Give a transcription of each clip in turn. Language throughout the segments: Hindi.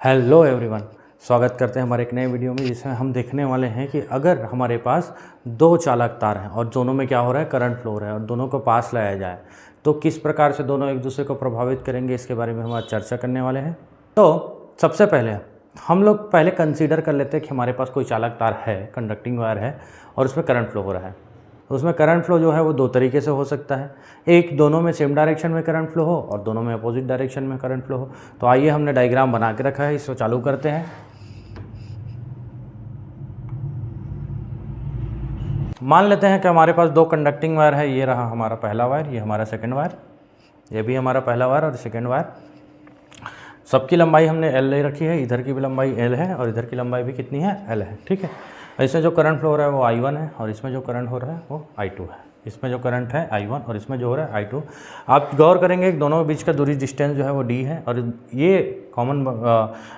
हेलो एवरीवन, स्वागत करते हैं हमारे एक नए वीडियो में, जिसमें हम देखने वाले हैं कि अगर हमारे पास दो चालक तार हैं और दोनों में क्या हो रहा है, करंट फ्लो हो रहा है और दोनों को पास लाया जाए तो किस प्रकार से दोनों एक दूसरे को प्रभावित करेंगे, इसके बारे में हम आज चर्चा करने वाले हैं। तो सबसे पहले हम लोग पहले कंसीडर कर लेते हैं कि हमारे पास कोई चालक तार है, कंडक्टिंग वायर है और उसमें करंट फ्लो हो रहा है। उसमें करंट फ्लो जो है वो दो तरीके से हो सकता है, एक दोनों में सेम डायरेक्शन में करंट फ्लो हो और दोनों में अपोजिट डायरेक्शन में करंट फ्लो हो। तो आइए हमने डायग्राम बना के रखा है, इसको चालू करते हैं। मान लेते हैं कि हमारे पास दो कंडक्टिंग वायर है, ये रहा हमारा पहला वायर, ये हमारा सेकंड वायर, ये भी हमारा पहला वायर और सेकंड वायर। सबकी लंबाई हमने L ले रखी है, इधर की भी लंबाई L है और इधर की लंबाई भी कितनी है, L है। ठीक है, इसमें जो करंट फ्लो हो रहा है वो I1 है और इसमें जो करंट हो रहा है वो I2 है। इसमें जो करंट है I1 और इसमें जो हो रहा है I2। आप गौर करेंगे कि दोनों के बीच का दूरी डिस्टेंस जो है वो D है और ये कॉमन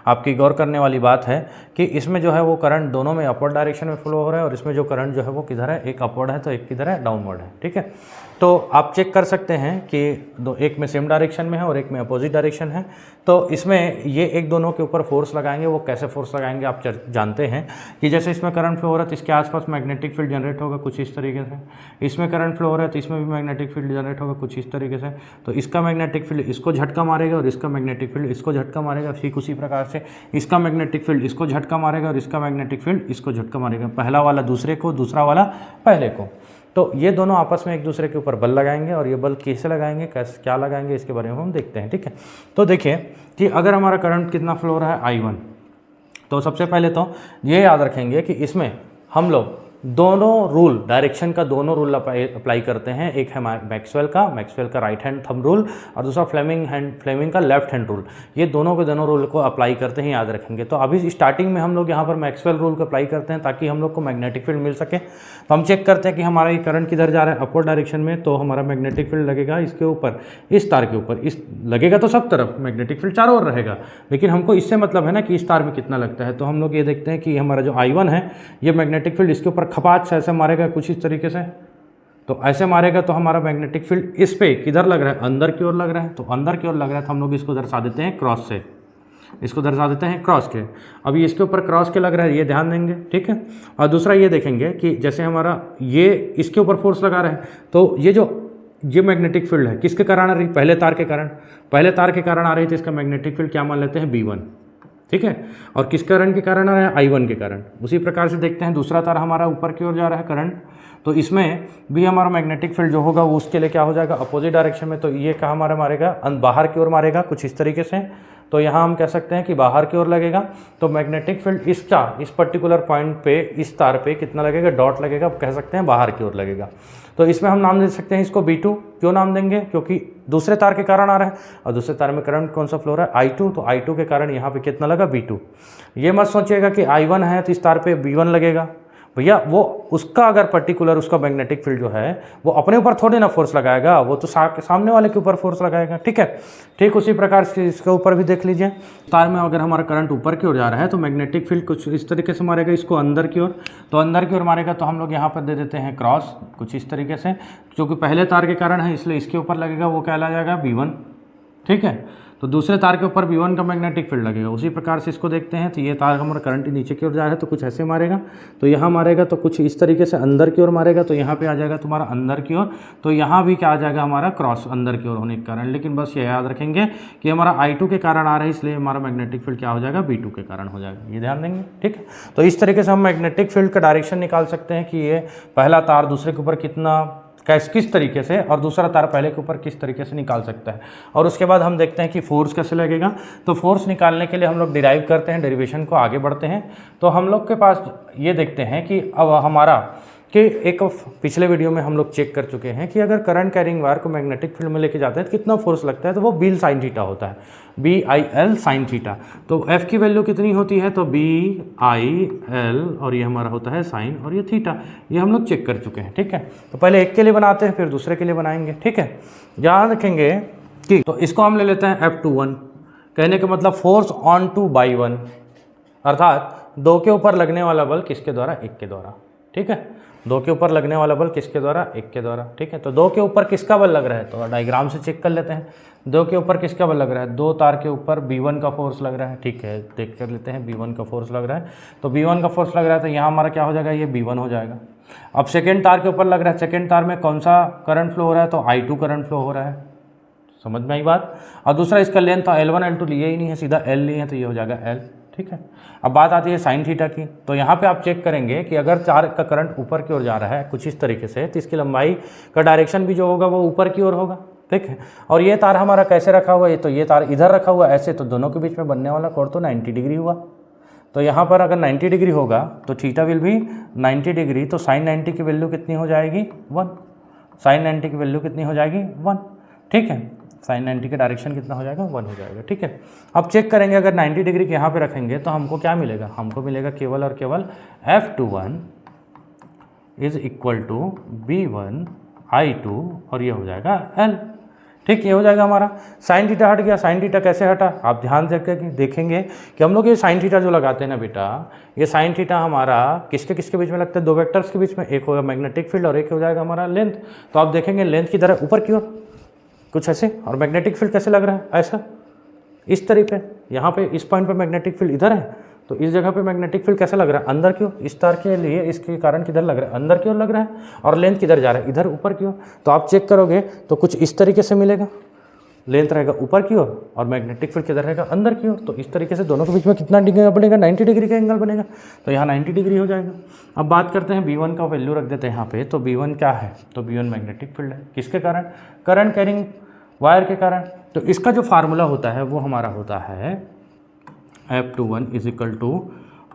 आपकी गौर करने वाली बात है कि इसमें जो है वो करंट दोनों में अपवर्ड डायरेक्शन में फ्लो हो रहा है और इसमें जो करंट जो है वो किधर है, एक अपवर्ड है तो एक किधर है, डाउनवर्ड है। ठीक है, तो आप चेक कर सकते हैं कि एक में सेम डायरेक्शन में है और एक में अपोजिट डायरेक्शन है। तो इसमें ये एक दोनों के ऊपर फोर्स लगाएंगे। वो कैसे फोर्स लगाएंगे आप जानते हैं कि जैसे इसमें करंट फ्लो हो रहा है तो इसके आसपास मैग्नेटिक फील्ड जनरेट होगा कुछ इस तरीके से, इसमें करंट फ्लो हो रहा है तो इसमें भी मैग्नेटिक फील्ड जनरेट होगा कुछ इस तरीके से। तो इसका मैग्नेटिक फील्ड इसको झटका मारेगा और इसका मैग्नेटिक फील्ड इसको झटका मारेगा। ठीक उसी प्रकार से इसका मैग्नेटिक फील्ड इसको झटका मारेगा और इसका मैग्नेटिक फील्ड इसको झटका मारेगा, पहला वाला दूसरे को, दूसरा वाला पहले को। तो ये दोनों आपस में एक दूसरे के ऊपर बल लगाएंगे और ये बल कैसे लगाएंगे, कैसे क्या लगाएंगे, इसके बारे में हम देखते हैं। ठीक है, तो देखिए कि अगर हमारा करंट कितना फ्लो हो रहा है I1, तो सबसे पहले तो ये याद रखेंगे कि इसमें हम लोग दोनों रूल, डायरेक्शन का दोनों रूल अप्लाई करते हैं। एक है मैक्सवेल का राइट हैंड थंब रूल और दूसरा फ्लेमिंग का लेफ्ट हैंड रूल। ये दोनों के दोनों रूल को अप्लाई करते हैं, याद रखेंगे। तो अभी स्टार्टिंग में हम लोग यहाँ पर मैक्सवेल रूल को अप्लाई करते हैं ताकि हम लोग को मैग्नेटिक फील्ड मिल सके। तो हम चेक करते हैं कि हमारा ये करंट किधर जा रहा है, अपवर्ड डायरेक्शन में, तो हमारा मैग्नेटिक फील्ड लगेगा इसके ऊपर, इस तार के ऊपर। इस लगेगा तो सब तरफ मैग्नेटिक फील्ड चारों ओर रहेगा, लेकिन हमको इससे मतलब है ना कि इस तार में कितना लगता है। तो हम लोग ये देखते हैं कि हमारा जो I1 है ये मैग्नेटिक फील्ड इसके ऊपर खपात से ऐसे मारेगा कुछ इस तरीके से। तो ऐसे मारेगा तो हमारा मैग्नेटिक फील्ड इस पे किधर लग रहा है, अंदर की ओर लग रहा है। तो अंदर की ओर लग रहा है तो हम लोग इसको दर्शा देते हैं क्रॉस से, इसको दर्शा देते हैं क्रॉस के। अभी इसके ऊपर क्रॉस के लग रहा है, ये ध्यान देंगे। ठीक है, और दूसरा ये देखेंगे कि जैसे हमारा ये इसके ऊपर फोर्स लगा रहा है तो ये मैग्नेटिक फील्ड है किसके कारण आ रही, पहले तार के कारण, पहले तार के कारण आ रही थी। इसका मैग्नेटिक फील्ड क्या मान लेते हैं, B1। ठीक है, और किस करंट के कारण आ रहा है, I1 के कारण। उसी प्रकार से देखते हैं दूसरा तार हमारा ऊपर की ओर जा रहा है करंट, तो इसमें भी हमारा मैग्नेटिक फील्ड जो होगा वो उसके लिए क्या हो जाएगा, अपोजिट डायरेक्शन में। तो ये क्या हमारा मारेगा, बाहर की ओर मारेगा कुछ इस तरीके से। तो यहाँ हम कह सकते हैं कि बाहर की ओर लगेगा। तो मैग्नेटिक फील्ड इस पर्टिकुलर पॉइंट पे, इस तार पे कितना लगेगा, डॉट लगेगा, कह सकते हैं बाहर की ओर लगेगा। तो इसमें हम नाम दे सकते हैं इसको B2। क्यों नाम देंगे, क्योंकि दूसरे तार के कारण आ रहा है और दूसरे तार में करंट कौन सा फ्लो रहा है, I2। तो I2 के कारण यहाँ पे कितना लगा, B2। ये मत सोचिएगा कि I1 है तो इस तार पे B1 लगेगा। भैया वो उसका अगर पर्टिकुलर उसका मैग्नेटिक फील्ड जो है वो अपने ऊपर थोड़ी ना फोर्स लगाएगा, वो तो सामने वाले के ऊपर फोर्स लगाएगा। ठीक है, ठीक उसी प्रकार से इसके ऊपर भी देख लीजिए। तार में अगर हमारा करंट ऊपर की ओर जा रहा है तो मैग्नेटिक फील्ड कुछ इस तरीके से मारेगा इसको अंदर की ओर। तो अंदर की ओर मारेगा तो हम लोग यहाँ पर दे देते हैं क्रॉस कुछ इस तरीके से, क्योंकि पहले तार के कारण है इसलिए इसके ऊपर लगेगा, वो क्या आ जाएगा, B1। ठीक है, तो दूसरे तार के ऊपर B1 का मैग्नेटिक फील्ड लगेगा। उसी प्रकार से इसको देखते हैं तो ये तार हमारा करंट नीचे की ओर जा रहा है तो कुछ ऐसे मारेगा, तो यहाँ मारेगा तो कुछ इस तरीके से अंदर की ओर मारेगा, तो यहाँ पे आ जाएगा तुम्हारा अंदर की ओर। तो यहाँ भी क्या आ जाएगा, हमारा क्रॉस अंदर की ओर होने के कारण। लेकिन बस ये याद रखेंगे कि हमारा I2 के कारण आ रहा है, इसलिए हमारा मैग्नेटिक फील्ड क्या हो जाएगा, B2 के कारण हो जाएगा। ये ध्यान देंगे। ठीक है, तो इस तरीके से हम मैग्नेटिक फील्ड का डायरेक्शन निकाल सकते हैं कि ये पहला तार दूसरे के ऊपर किस तरीके से और दूसरा तार पहले के ऊपर किस तरीके से निकाल सकता है। और उसके बाद हम देखते हैं कि फोर्स कैसे लगेगा। तो फोर्स निकालने के लिए हम लोग डिराइव करते हैं, डेरिवेशन को आगे बढ़ते हैं। तो हम लोग के पास ये देखते हैं कि अब हमारा कि एक पिछले वीडियो में हम लोग चेक कर चुके हैं कि अगर करंट कैरिंग वायर को मैग्नेटिक फील्ड में लेके जाते हैं तो कितना फोर्स लगता है, तो वो BL sin थीटा होता है, BIL sin थीटा। तो F की वैल्यू कितनी होती है, तो BIL और ये हमारा होता है साइन और ये थीटा। ये हम लोग चेक कर चुके हैं। ठीक है, तो पहले एक के लिए बनाते हैं फिर दूसरे के लिए बनाएंगे। ठीक है, याद रखेंगे कि तो इसको हम ले लेते हैं F21। कहने का मतलब फोर्स ऑन टू बाई 1, अर्थात दो के ऊपर लगने वाला बल किसके द्वारा, एक के द्वारा। ठीक है, दो के ऊपर लगने वाला बल किसके द्वारा, एक के द्वारा। ठीक है, तो दो के ऊपर किसका बल लग रहा है, तो डायग्राम से चेक कर लेते हैं। दो के ऊपर किसका बल लग रहा है, दो तार के ऊपर B1 का फोर्स लग रहा है। ठीक है, देख कर लेते हैं, B1 का फोर्स लग रहा है, तो B1 का फोर्स लग रहा है तो यहाँ हमारा क्या हो जाएगा, ये B1 हो जाएगा। अब सेकेंड तार के ऊपर लग रहा है, सेकेंड तार में कौन सा करंट फ्लो हो रहा है, तो I2 करंट फ्लो हो रहा है, समझ में आई बात। और दूसरा इसका लेंथ था L1 L2 लिए ही नहीं है, सीधा L लिए हैं तो ये हो जाएगा L। ठीक है, अब बात आती है साइन थीटा की। तो यहाँ पे आप चेक करेंगे कि अगर तार का करंट ऊपर की ओर जा रहा है कुछ इस तरीके से, तो इसकी लंबाई का डायरेक्शन भी जो होगा वो ऊपर की ओर होगा। ठीक है, और ये तार हमारा कैसे रखा हुआ है, तो ये तार इधर रखा हुआ है ऐसे, तो दोनों के बीच में बनने वाला कोण तो 90 डिग्री हुआ। तो यहाँ पर अगर 90 डिग्री होगा तो थीटा विल भी 90 डिग्री, तो साइन 90 की वैल्यू कितनी हो जाएगी, 1। साइन 90 की वैल्यू कितनी हो जाएगी, 1। ठीक है, साइन 90 का डायरेक्शन कितना हो जाएगा, 1 हो जाएगा। ठीक है, अब चेक करेंगे अगर 90 डिग्री के यहाँ पे रखेंगे तो हमको क्या मिलेगा, हमको मिलेगा केवल और केवल F21 is equal to B1 I2 और ये हो जाएगा L। ठीक, ये हो जाएगा हमारा। साइन थीटा हट गया। साइन थीटा कैसे हटा, आप ध्यान देखेंगे कि हम लोग ये साइन थीटा जो लगाते हैं ना बेटा, ये साइन थीटा हमारा किसके किसके बीच में लगता है, दो वेक्टर्स के बीच में, एक होगा मैग्नेटिक फील्ड और एक हो जाएगा हमारा लेंथ। तो आप देखेंगे लेंथ की तरह ऊपर की ओर कुछ ऐसे, और मैग्नेटिक फील्ड कैसे लग रहा है, ऐसा, इस तरीके पे। यहाँ पे इस पॉइंट पे मैग्नेटिक फील्ड इधर है, तो इस जगह पे मैग्नेटिक फील्ड कैसे लग रहा है, अंदर की ओर। इस तार के लिए इसके कारण किधर लग रहा है, अंदर की ओर लग रहा है, और लेंथ किधर जा रहा है, इधर ऊपर की ओर। तो आप चेक करोगे तो कुछ इस तरीके से मिलेगा, लेंथ रहेगा ऊपर की ओर और मैग्नेटिक फील्ड किधर रहेगा, अंदर की ओर। तो इस तरीके से दोनों के बीच में कितना डिग्री बनेगा, 90 डिग्री का एंगल बनेगा। तो यहाँ 90 डिग्री हो जाएगा। अब बात करते हैं B1 का वैल्यू रख देते हैं यहाँ पे। तो B1 क्या है, तो B1 मैग्नेटिक फील्ड है, किसके कारण, करंट कैरिंग वायर के कारण। तो इसका जो फार्मूला होता है वो हमारा होता है F21 is equal to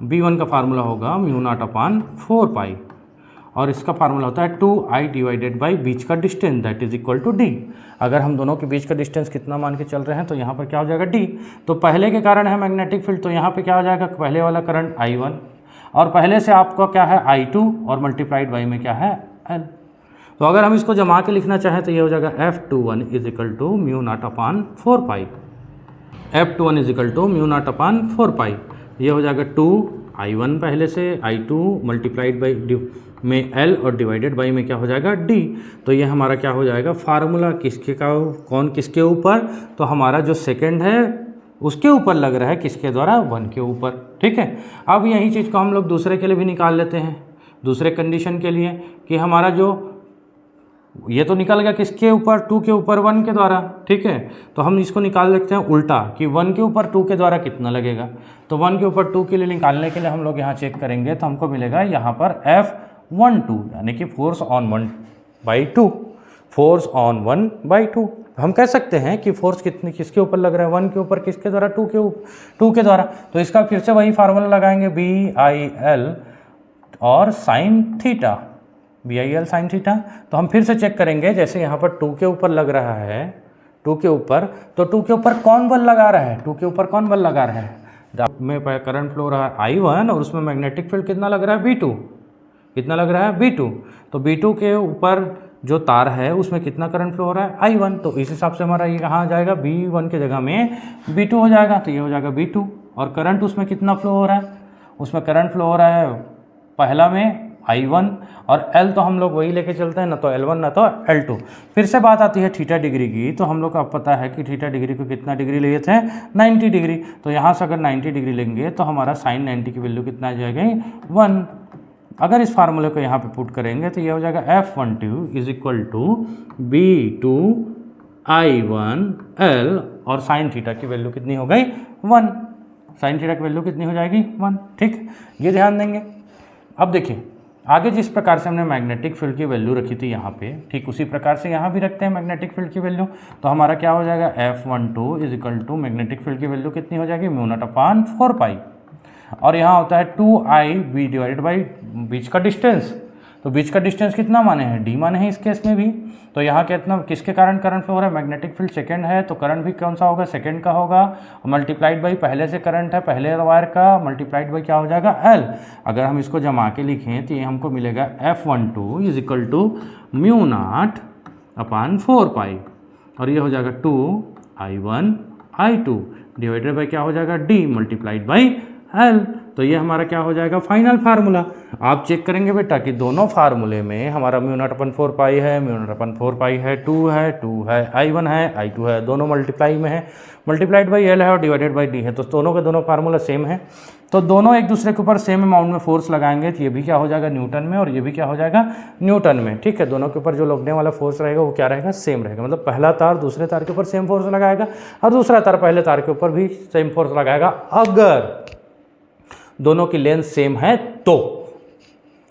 B1 का फार्मूला होगा μ0/4π, और इसका फार्मूला होता है 2I डिवाइडेड बाई बीच का distance that is equal to D। अगर हम दोनों के बीच का डिस्टेंस कितना मान के चल रहे हैं तो यहाँ पर क्या हो जाएगा, D। तो पहले के कारण है मैग्नेटिक फील्ड, तो यहाँ पे क्या हो जाएगा, पहले वाला करंट I1 और पहले से आपका क्या है I2 और मल्टीप्लाइड बाई में क्या है L। तो अगर हम इसको जमा के लिखना चाहें तो ये हो जाएगा F21 is equal to μ0/4π। F21 is equal to μ0/4π, ये हो जाएगा 2I1 पहले से, I2 मल्टीप्लाइड बाई में L और डिवाइडेड बाई में क्या हो जाएगा D। तो ये हमारा क्या हो जाएगा फार्मूला, किसके का, कौन किसके ऊपर, तो हमारा जो सेकंड है उसके ऊपर लग रहा है, किसके द्वारा, 1 के ऊपर। ठीक है, अब यही चीज़ को हम लोग दूसरे के लिए भी निकाल लेते हैं, दूसरे कंडीशन के लिए, कि हमारा जो ये तो निकल गया किसके ऊपर, 2 के ऊपर 1 के द्वारा। ठीक है, तो हम इसको निकाल लेते हैं उल्टा, कि 1 के ऊपर 2 के द्वारा कितना लगेगा। तो 1 के ऊपर 2 के लिए निकालने के लिए हम लोग यहाँ चेक करेंगे तो हमको मिलेगा यहाँ पर F12 यानी कि फोर्स ऑन 1/2, फोर्स ऑन 1/2। हम कह सकते हैं कि फोर्स किसके ऊपर लग रहा है, 1 के ऊपर, किसके द्वारा, 2 के द्वारा। तो इसका फिर से वही फार्मूला लगाएंगे, BIL और sine theta, BIL sine theta. तो हम फिर से चेक करेंगे, जैसे यहाँ पर 2 के ऊपर लग रहा है, 2 के ऊपर, तो 2 के ऊपर कौन बल लगा रहा है, 2 के ऊपर कौन बल लगा रहा है, में करंट फ्लो रहा है I1 और उसमें मैग्नेटिक फील्ड कितना लग रहा है, B2, कितना लग रहा है, B2। तो B2 के ऊपर जो तार है उसमें कितना करंट फ्लो हो रहा है, I1। तो इस हिसाब से हमारा ये कहाँ आ जाएगा, B1 के जगह में B2 हो जाएगा, तो ये हो जाएगा B2। और करंट उसमें कितना फ्लो हो रहा है, उसमें करंट फ्लो हो रहा है पहला में I1, और L तो हम लोग वही लेके चलते हैं, ना तो L1 ना तो L2। फिर से बात आती है थीटा डिग्री की। तो हम लोग को अब पता है कि थीटा डिग्री को कितना डिग्री लिए थे, 90 डिग्री। तो यहाँ से अगर 90 डिग्री लेंगे तो हमारा साइन 90 की वैल्यू कितना आ जाएगी, 1। अगर इस फार्मूले को यहाँ पे पुट करेंगे तो ये हो जाएगा F12 is equal to B2 I1 L, और साइन थीटा की वैल्यू कितनी हो गई, 1। साइन थीटा की वैल्यू कितनी हो जाएगी, 1। ठीक, ये ध्यान देंगे। अब देखिए आगे जिस प्रकार से हमने मैग्नेटिक फील्ड की वैल्यू रखी थी यहाँ पे, ठीक उसी प्रकार से यहाँ भी रखते हैं मैग्नेटिक फील्ड की वैल्यू। तो हमारा क्या हो जाएगा, F12 is equal to magnetic field की वैल्यू कितनी हो जाएगी, μ0/4π, और यहाँ होता है 2IB डिवाइडेड बाई बीच का डिस्टेंस। तो बीच का डिस्टेंस कितना माने हैं, D माने हैं इस केस में भी। तो यहाँ कितना, किसके कारण करंट फ्लो हो रहा है, मैग्नेटिक फील्ड सेकंड है, तो करंट भी कौन सा होगा, सेकंड का होगा, मल्टीप्लाइड बाई पहले से करंट है, पहले वायर का, मल्टीप्लाइड बाई क्या हो जाएगा, L। अगर हम इसको जमा के लिखें तो ये हमको मिलेगा F12 इज इक्वल टू μ0/4π, और ये हो जाएगा 2I1 I2 डिवाइडेड बाई क्या हो जाएगा, D मल्टीप्लाइड बाई L। तो ये हमारा क्या हो जाएगा फाइनल फार्मूला। आप चेक करेंगे बेटा कि दोनों फार्मूले में हमारा म्यू नॉट अपन 4 पाई है, म्यू नॉट अपन 4 पाई है, 2 है, I1 है, I2 है, दोनों मल्टीप्लाई में है, मल्टीप्लाइड बाई एल है और डिवाइडेड बाई डी है। तो दोनों के दोनों फार्मूला सेम है, तो दोनों एक दूसरे के ऊपर सेम अमाउंट में फोर्स लगाएंगे, तो ये भी क्या हो जाएगा न्यूटन में और ये भी क्या हो जाएगा न्यूटन में। ठीक है, दोनों के ऊपर जो लगने वाला फोर्स रहेगा वो क्या रहेगा सेम रहेगा, मतलब पहला तार दूसरे तार के ऊपर सेम फोर्स लगाएगा और दूसरा तार पहले तार के ऊपर भी सेम फोर्स लगाएगा अगर दोनों की लेंथ सेम है तो।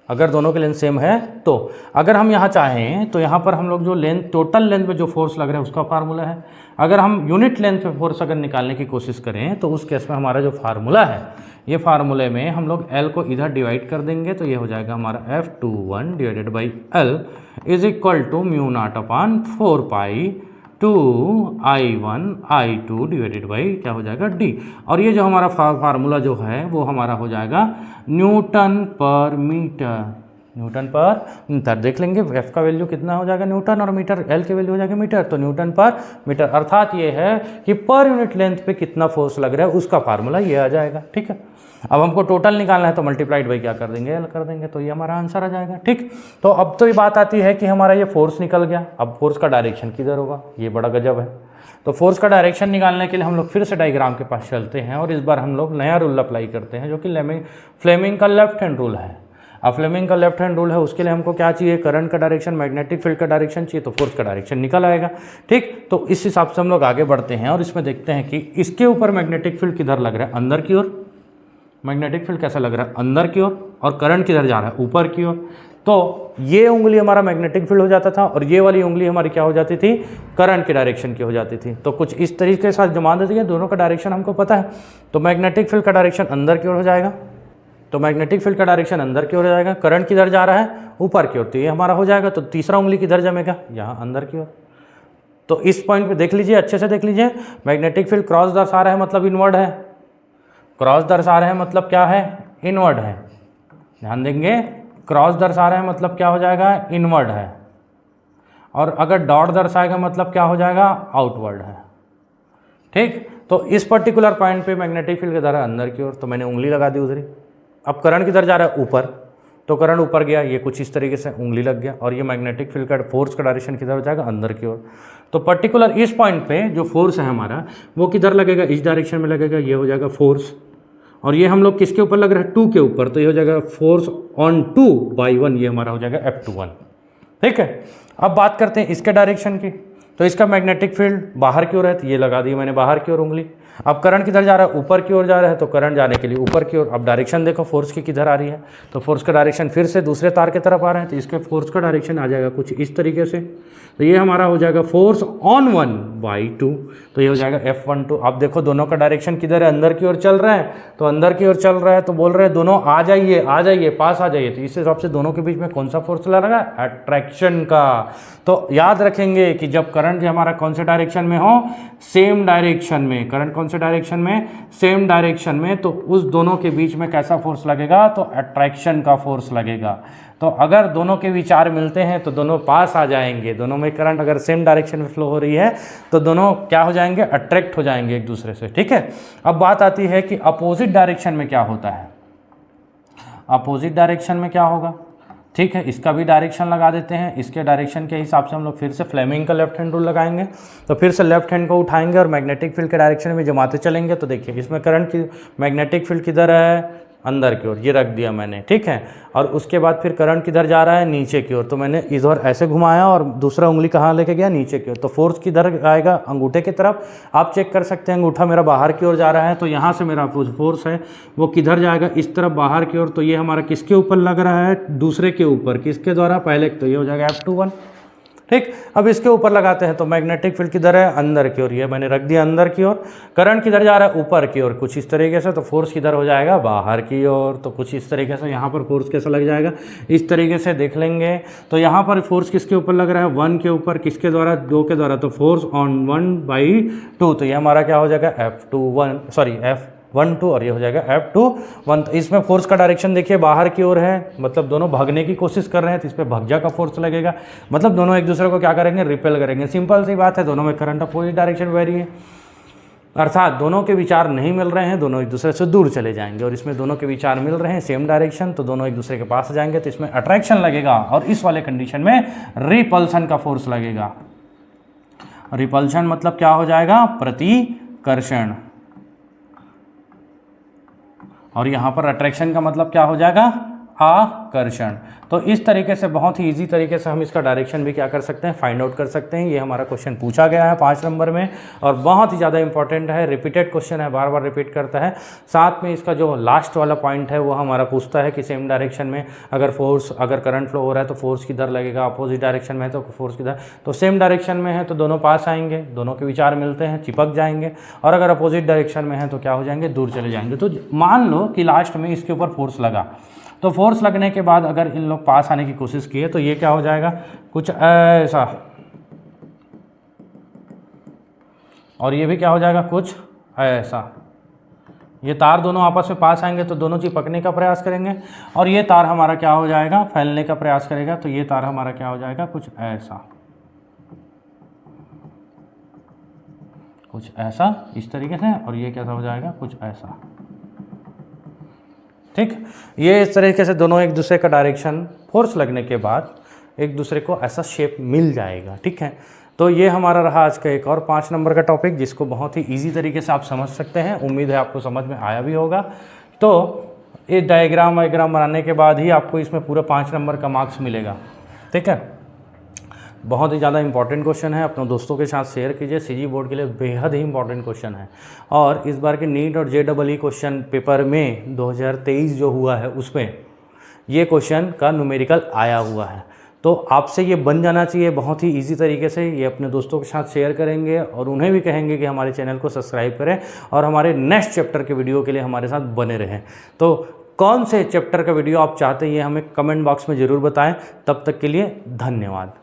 अगर दोनों की लेंथ सेम है तो अगर हम यहाँ चाहें तो यहाँ पर हम लोग जो लेंथ टोटल लेंथ में जो फोर्स लग रहा है उसका फार्मूला है। अगर हम यूनिट लेंथ पे फोर्स अगर निकालने की कोशिश करें तो उस केस में हमारा जो फार्मूला है, ये फार्मूले में हम लोग L को इधर डिवाइड कर देंगे तो ये हो जाएगा हमारा F21 divided by L is equal to mu not upon 4 pi 2 I1 I2 divided by क्या हो जाएगा D। और ये जो हमारा फार्मूला जो है वो हमारा हो जाएगा न्यूटन पर मीटर। न्यूटन पर मीटर देख लेंगे, F का वैल्यू कितना हो जाएगा न्यूटन और मीटर L की वैल्यू हो जाएगा मीटर, तो न्यूटन पर मीटर अर्थात ये है कि पर यूनिट लेंथ पे कितना फोर्स लग रहा है उसका फार्मूला ये आ जाएगा। ठीक है, अब हमको टोटल निकालना है तो मल्टीप्लाइड बाई क्या कर देंगे L कर देंगे, तो ये हमारा आंसर आ जाएगा। ठीक, तो अब तो ये बात आती है कि हमारा ये फोर्स निकल गया, अब फोर्स का डायरेक्शन किधर होगा, ये बड़ा गजब है। तो फोर्स का डायरेक्शन निकालने के लिए हम लोग फिर से डायग्राम के पास चलते हैं और इस बार हम लोग नया रूल अप्लाई करते हैं जो कि फ्लेमिंग का लेफ्ट हैंड रूल है। अब फ्लेमिंग का लेफ्ट हैंड रूल है, उसके लिए हमको क्या चाहिए, करंट का डायरेक्शन, मैग्नेटिक फील्ड का डायरेक्शन चाहिए, तो फोर्स का डायरेक्शन निकल आएगा। ठीक, तो इस हिसाब से हम लोग आगे बढ़ते हैं और इसमें देखते हैं कि इसके ऊपर मैग्नेटिक फील्ड किधर लग रहा है, अंदर की ओर। मैग्नेटिक फील्ड कैसा लग रहा है, अंदर की ओर, और करंट किधर जा रहा है, ऊपर की ओर। तो ये उंगली हमारा मैग्नेटिक फील्ड हो जाता था और ये वाली उंगली हमारी क्या हो जाती थी, करंट की डायरेक्शन की हो जाती थी। तो कुछ इस तरीके के साथ जमा देती है, दोनों का डायरेक्शन हमको पता है। तो मैग्नेटिक फील्ड का डायरेक्शन अंदर की ओर हो जाएगा, तो मैग्नेटिक फील्ड का डायरेक्शन अंदर की ओर हो जाएगा, करंट किधर जा रहा है, ऊपर की ओर, तो ये हमारा हो जाएगा। तो तीसरा उंगली किधर जमेगा, यहाँ अंदर की ओर। तो इस पॉइंट पे देख लीजिए, अच्छे से देख लीजिए, मैग्नेटिक फील्ड क्रॉस दर्शा रहा है मतलब इनवर्ड है, क्रॉस दर्शा रहे हैं मतलब क्या है, इनवर्ड है। ध्यान देंगे, क्रॉस दर्शा रहे हैं मतलब क्या हो जाएगा, इनवर्ड है, और अगर डॉट दर्शाएगा मतलब क्या हो जाएगा, आउटवर्ड है। ठीक, तो इस पर्टिकुलर पॉइंट पे मैग्नेटिक फील्ड किधर है, अंदर की ओर, तो मैंने उंगली लगा दी उधरी। अब करंट किधर जा रहा है, ऊपर, तो करंट ऊपर गया, ये कुछ इस तरीके से उंगली लग गया, और ये मैग्नेटिक फील्ड का फोर्स का डायरेक्शन किधर हो जाएगा, अंदर की ओर। तो पर्टिकुलर इस पॉइंट पे जो फोर्स है हमारा वो किधर लगेगा, इस डायरेक्शन में लगेगा, ये हो जाएगा फोर्स। और ये हम लोग किसके ऊपर लग रहा है, 2 के ऊपर, तो ये हो जाएगा फोर्स ऑन 2 बाई 1, ये हमारा हो जाएगा F21। ठीक है, अब बात करते हैं इसके डायरेक्शन की। तो इसका मैग्नेटिक फील्ड बाहर की ओर है, तो ये लगा दी मैंने बाहर की ओर उंगली। अब करंट किधर जा रहा है, ऊपर की ओर जा रहा है, तो करंट जाने के लिए ऊपर की ओर। अब डायरेक्शन देखो फोर्स की किधर आ रही है, तो फोर्स का डायरेक्शन फिर से दूसरे तार की तरफ आ रहा है, तो इसके फोर्स का डायरेक्शन आ जाएगा कुछ इस तरीके से। तो ये हमारा हो जाएगा फोर्स ऑन 1 बाई 2, तो ये हो जाएगा F12। अब देखो दोनों का डायरेक्शन किधर है, अंदर की ओर चल रहा है, तो अंदर की ओर चल रहा है, तो बोल रहे हैं दोनों आ जाइए, आ जाइए, पास आ जाइए। तो इस हिसाब से दोनों के बीच में कौन सा फोर्स लग रहा है, अट्रैक्शन का। तो याद रखेंगे कि जब करंट हमारा कौन से डायरेक्शन में हो, सेम डायरेक्शन में, करंट कौन से डायरेक्शन में, सेम डायरेक्शन में, तो उस दोनों के बीच में कैसा फोर्स लगेगा, तो अट्रैक्शन का फोर्स लगेगा। तो अगर दोनों के विचार मिलते हैं तो दोनों पास आ जाएंगे, दोनों में करंट अगर सेम डायरेक्शन में फ्लो हो रही है तो दोनों क्या हो जाएंगे, अट्रैक्ट हो जाएंगे एक दूसरे से। ठीक है, अब बात आती है कि अपोजिट डायरेक्शन में क्या होता है, अपोजिट डायरेक्शन में क्या होगा। ठीक है, इसका भी डायरेक्शन लगा देते हैं, इसके डायरेक्शन के हिसाब से हम लोग फिर से फ्लेमिंग का लेफ्ट हैंड रूल लगाएंगे। तो फिर से लेफ्ट हैंड को उठाएंगे और मैग्नेटिक फील्ड के डायरेक्शन में जमाते चलेंगे। तो देखिए इसमें करंट की मैग्नेटिक फील्ड किधर है, अंदर की ओर, ये रख दिया मैंने। ठीक है, और उसके बाद फिर करंट किधर जा रहा है, नीचे की ओर, तो मैंने इधर ऐसे घुमाया और दूसरा उंगली कहाँ लेके गया, नीचे की ओर। तो फोर्स किधर आएगा, अंगूठे की तरफ। आप चेक कर सकते हैं अंगूठा मेरा बाहर की ओर जा रहा है, तो यहाँ से मेरा फोर्स है वो किधर जाएगा, इस तरफ बाहर की ओर। तो ये हमारा किसके ऊपर लग रहा है, दूसरे के ऊपर, किसके द्वारा, पहले, तो ये हो जाएगा F21। ठीक, अब इसके ऊपर लगाते हैं, तो मैग्नेटिक फील्ड किधर है, अंदर की ओर, ये मैंने रख दिया अंदर की ओर। करंट किधर जा रहा है, ऊपर की ओर, कुछ इस तरीके से। तो फोर्स किधर हो जाएगा, बाहर की ओर, तो कुछ इस तरीके से। यहाँ पर फोर्स कैसा लग जाएगा, इस तरीके से देख लेंगे। तो यहाँ पर फोर्स किसके ऊपर लग रहा है, 1 के ऊपर, किसके द्वारा, 2 के द्वारा, तो फोर्स ऑन 1 बाई 2, तो ये हमारा क्या हो जाएगा, F21, सॉरी F12, और ये हो जाएगा F21। इसमें फोर्स का डायरेक्शन देखिए बाहर की ओर है, मतलब दोनों भागने की कोशिश कर रहे हैं, तो इस पर भगजा का फोर्स लगेगा, मतलब दोनों एक दूसरे को क्या करेंगे, रिपेल करेंगे। सिंपल सी बात है, दोनों में करंट अपोजिट डायरेक्शन में बह रही है। अर्थात दोनों के विचार नहीं मिल रहे हैं, दोनों एक दूसरे से दूर चले जाएंगे। और इसमें दोनों के विचार मिल रहे हैं सेम डायरेक्शन, तो दोनों एक दूसरे के पास जाएंगे, तो इसमें अट्रैक्शन लगेगा और इस वाले कंडीशन में रिपल्सन का फोर्स लगेगा। रिपल्शन मतलब क्या हो जाएगा, प्रतिकर्षण। और यहाँ पर अट्रैक्शन का मतलब क्या हो जाएगा, आकर्षण। तो इस तरीके से बहुत ही इजी तरीके से हम इसका डायरेक्शन भी क्या कर सकते हैं, फाइंड आउट कर सकते हैं। ये हमारा क्वेश्चन पूछा गया है 5 नंबर में और बहुत ही ज़्यादा इंपॉर्टेंट है, रिपीटेड क्वेश्चन है, बार बार रिपीट करता है। साथ में इसका जो लास्ट वाला पॉइंट है वो हमारा पूछता है कि सेम डायरेक्शन में अगर करंट फ्लो हो रहा है तो फोर्स किधर लगेगा, अपोजिट डायरेक्शन में है तो फोर्स किधर। तो सेम डायरेक्शन में है तो दोनों पास आएंगे, दोनों के विचार मिलते हैं, चिपक जाएंगे। और अगर अपोजिट डायरेक्शन में है तो क्या हो जाएंगे, दूर चले जाएंगे। तो मान लो कि लास्ट में इसके ऊपर फोर्स लगा, तो फोर्स लगने के बाद अगर इन लोग पास आने की कोशिश किए तो ये क्या हो जाएगा, कुछ ऐसा। और ये भी क्या हो जाएगा, कुछ ऐसा। ये तार दोनों आपस में पास आएंगे तो दोनों चिपकने का प्रयास करेंगे और ये तार हमारा क्या हो जाएगा, फैलने का प्रयास करेगा। तो ये तार हमारा क्या हो जाएगा, कुछ ऐसा, कुछ ऐसा इस तरीके से। और ये कैसा हो जाएगा, कुछ ऐसा। ठीक, ये इस तरीके से दोनों एक दूसरे का डायरेक्शन फोर्स लगने के बाद एक दूसरे को ऐसा शेप मिल जाएगा। ठीक है, तो ये हमारा रहा आज का एक और 5 नंबर का टॉपिक, जिसको बहुत ही इजी तरीके से आप समझ सकते हैं। उम्मीद है आपको समझ में आया भी होगा। तो ये डायग्राम बनाने के बाद ही आपको इसमें पूरा 5 नंबर का मार्क्स मिलेगा। ठीक है, बहुत ही ज़्यादा इंपॉर्टेंट क्वेश्चन है, अपने दोस्तों के साथ शेयर कीजिए। सीजी बोर्ड के लिए बेहद ही इंपॉर्टेंट क्वेश्चन है। और इस बार के नीट और JEE क्वेश्चन पेपर में 2023 जो हुआ है उसमें ये क्वेश्चन का न्यूमेरिकल आया हुआ है। तो आपसे ये बन जाना चाहिए बहुत ही इजी तरीके से। ये अपने दोस्तों के साथ शेयर करेंगे और उन्हें भी कहेंगे कि हमारे चैनल को सब्सक्राइब करें और हमारे नेक्स्ट चैप्टर के वीडियो के लिए हमारे साथ बने रहें। तो कौन से चैप्टर का वीडियो आप चाहते हैं ये हमें कमेंट बॉक्स में ज़रूर बताएं। तब तक के लिए धन्यवाद।